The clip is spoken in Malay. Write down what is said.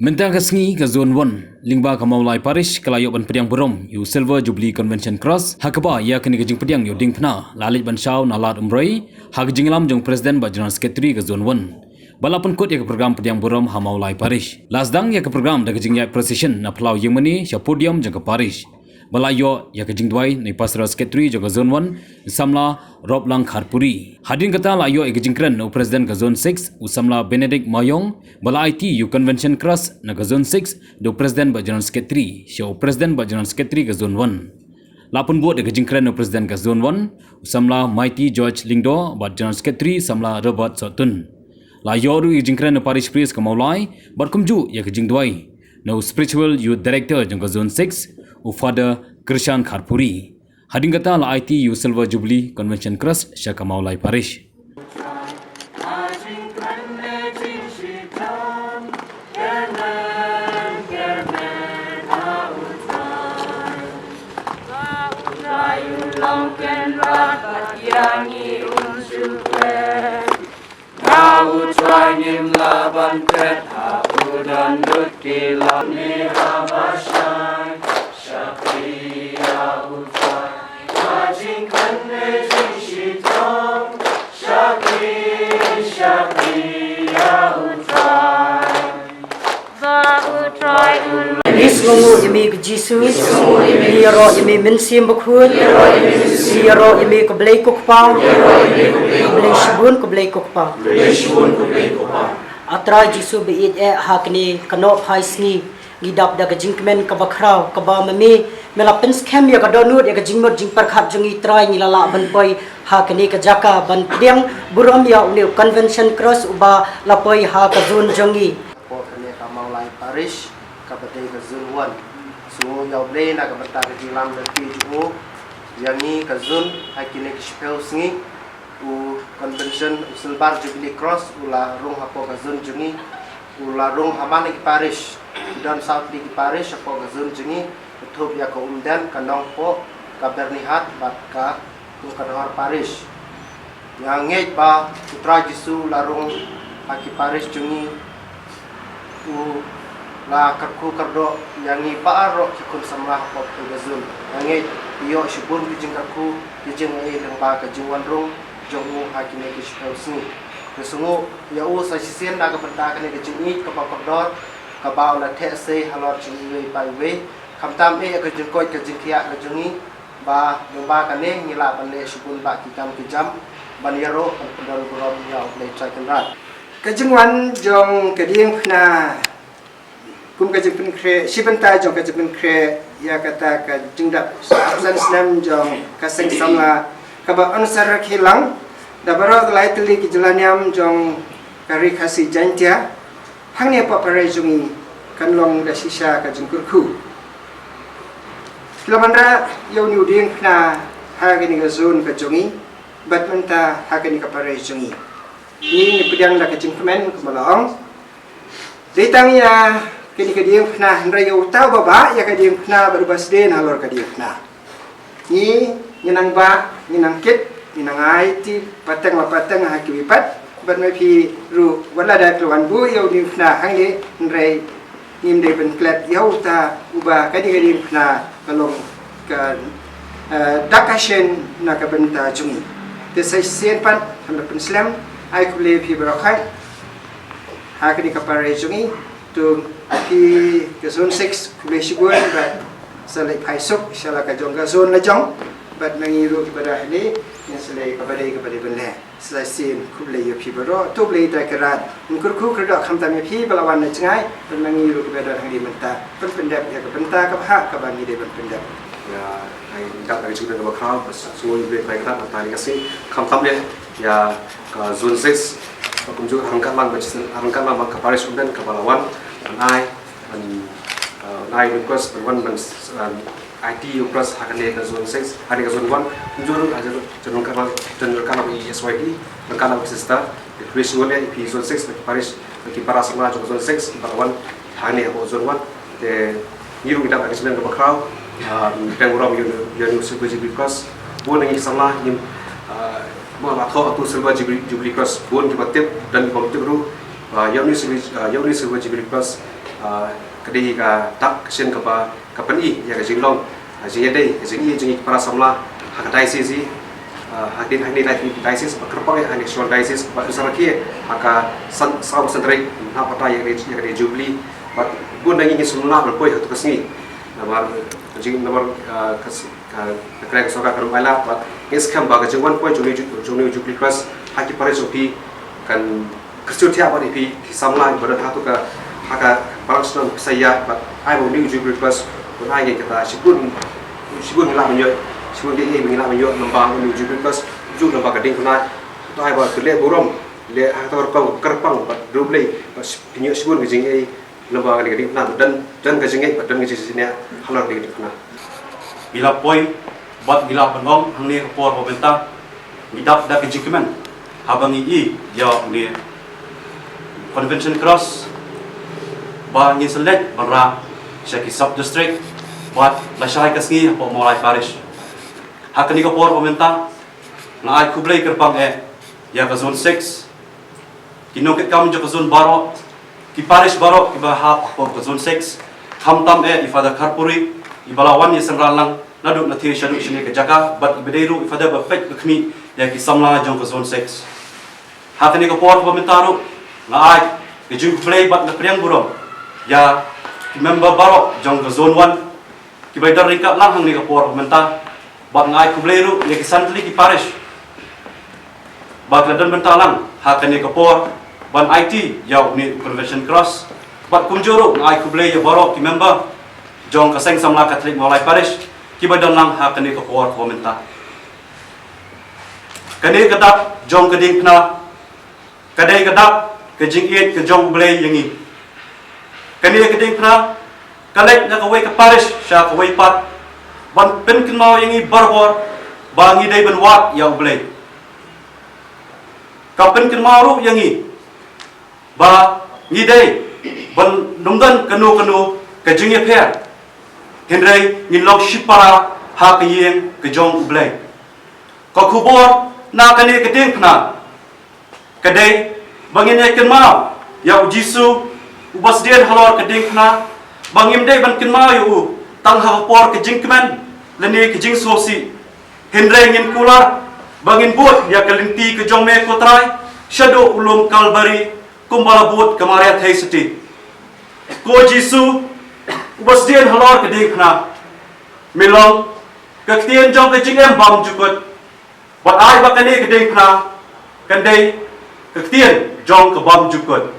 Mentang kesengi ke Zone 1, lingba ke Maulai Parish kelayok ban pediang berom yu Silver Jubilee Convention Cross, hakaba ia kini kejing pediang yu ding pena, lalit ban syau nalat umrai, hak kejing lam jong Presiden ba General Secretary ke Zone 1. Balapun kot ia ke program pediang berom ha Maulai Parish. Lasdang ia ke program da kejing ya precision na pelau yang meni sya podium jong ke Parish. Balayo ya kejing duai ni Pastoral Secretary jong ke Zone 1, samla Rob Lang Kharpuri. Hadirin kata layo ia kejing keren no Presiden ke Zone 6, usamla Benedict Mayong, bala IT yu Convention Cross na ke Zone 6, do Presiden ba General Secretary, sya Presiden ba General Secretary ke Zone 1. Lapun buat ia kejing keren no Presiden ke Zone 1, usamla Mighty George Lingdo ba General Secretary, samla Robert Sotun. Layo ru ia kejing keren no Parish Priest ke Maulai, berkumju ia kejing duai, no Spiritual Youth Director jong ke Zone 6, Father Krishan Kharpuri. Hading kata la IT yu Silver Jubilee Convention Cross Syaka Maulai Parish. Isngu yemi ke Jesus, liro yemi mensim bakut, liro yemi ke belai kukpa, belai shibun ke belai kukpa. Atra Jesus beid hakni kanop hai sngi gidap da kejingkmen ke bakrau ke ba memi melapens kem ya kadonut ya kejingmot jing perkhap jengi trai ni lala ban boy hakni ke jaka ban pediang buram ya uni Convention Cross uba lapoi ha ke zon jengi. Maulai Parish kapatay ke Zone 1. So yaw blay na kapatay ke jilam na PHO yang ni ke zone ay kini ke Shpel Sngi u Convention Silver Jubilee Cross ula rong hapo ke zone jengi ula rong haman ke Parish dan South di Parish hapo ke zone jengi betul ya ke umdan kanong po ke Bernihat bat ke Kanahar Parish yang ngej ba putra Jisu larong aki Parish jengi u la karku kardo yangi paaro kikun samlah pop gazun yangi iyo shibun kijing karku kijing ai lengba kijing wanrung jongu hakine kishpel sni kesungu ya u sa sisen na kapenta kane kijing i kapakordor kabau la the se halor jingi pai we kamtam e kijing koi kijing kia kijingi ba lengba kane ngila panle shibun ba kikam kijam baniaro pendor burom ya le chakenrat kejingwan jong keding na kum kejing pen kre sibenta jong kejing pen kre ya kata ka jingdap san islam jong kaseng samla kaba ansar khilang da baro lai tli ki jelanyam jong kari khasi jantia hangni pa pare jungi kanlong da sisa ka jingkurku kilamandra yau ni uding na hagini ga zone ka jungi batmenta hagini ka pare jungi ni pedang da kejing kemen kemalaong ditang ya kini kediang kena rayu tahu baba ya kediang kena berbasden halor kediang kena ni nyenang ba nyenang kit nyenang ai ti pateng la pateng haki wipat bat mai pi ru wala da keluan bu yau ni kena hang ni rai nim de ben klet yau ta uba kediang kena kalong ka dakashen na ka benta jungi te sai sen pan hamda pen slam ai kule pi barakai hakini kapare jungi tu pi ke zone 6 kule shiguan bat salai paisuk shala ka jong ka zone la jong bat mangiru kepada ini yang salai kepada benle salai sin kule yo pi baro tu ble da kerat mungkurku kerdak khamtam pi balawan na cengai bat mangiru kepada hang di menta pendap ya ke benta ka ha ka bangi de pendap ya ai dak dari juga ke bakal semua ibu baik tak tadi kasih khamtam le ya ke zone 6 aku juga angkat lang ke Paris dan ke Palawan dan ai request berwan dan IT plus akan dia ke zone 6 hari ke zone 1 juru aja cenderung kan SYD dan kan sister creation oleh di zone 6 ke Paris ke para semua ke zone 6 Palawan hari ke zone 1 de ngiru kita ke sembilan ke bakal penguram yang super because bukan yang sama yang atau Silver Jubilee Cross pun kita tip dan kita ru Yauni Silver Jubilee Cross kedi ka tak kesin ka kapani ya ka jinglong jing dei jing i jing para samla hak diocese hakin hani diocese kerpang ya hani short diocese ba saraki haka saw sentri na pata ya di jubli ba gun nangi ni sunna berpoi hatu kesni namar jing namar kaya soka karum ala ba is kam ba jing 1 point jubli cross haki pare sopi kan kersutia ba di samla berat hatu ka haka parang saya ba ai bo new jubli cross pun ai kita sibun ngila menyo sibun dia ngila menyo lembang new jubli cross ju lembang gading kuna to ai ba kele borom le haktor pang kerpang ba duble ba pinyo sibun gijing ai lembang gading na dan gijing ai dan gijing sini halor di kuna bila poin bat bila penong hangni por pemerintah midap da kejikemen habang i ya ni convention cross ba ngi select bara Syaki sub district buat lasyai kasngi po Maulai Parish hakani ko por pemerintah na ai kublai kerpang ya ka zone 6 kinokit kam jo ka zone baro ki parish baro ki ba hap po ka zone 6 tam ifada karpuri ibalawan ya senralang nadu na thi shadu shini ka jaka bat ibedeiru ifada ba pet kmi ya ki samla jong ka zone 6 hakani ko por pemerintah ru na ai ki jing play bat na priang burong ya member baro jong ke zone 1 ki baidar ringkap lang hang ni ka por pemerintah bat ngai ku bleru ye ki santli ki parish bat ladan bentalang hak ni ka por ban IT yaw ni convention cross bat kumjuru ngai ku ble ye baro ki member jong ka seng samla Catholic Maulai Parish ki baidar lang hak ni ka por pemerintah kani kadap jong keding pna kadai kadap ke jing it ke jong ble yengi kani keding pna kalek na kaway ka parish siya kaway pat ban pen kinmaw yang i barbor bangi day ban wat ya ublay ka pen kinmaw ru yang i ba ngi day ban numdan kanu ka jing ye pher henry ni lok shipara ha ka yeng ka jong ublay ka kubor na kani keding pna kadai bangin ye kinmaw ya jisu ubasdian halor keding pna bangim day ban kinma yu tang ha por ke jingkman leni ke jing sosi henry ngin kula bangin buat ya kelinti ke jong me kotrai shadow ulum kalbari kumbala buat kemaria thai siti ko jisu ubasdian halor ke dingkhna milong ke tien jong ke jing em bam jukut bat ai bakani ke dingkhna kandai ke tien jong ke bam jukut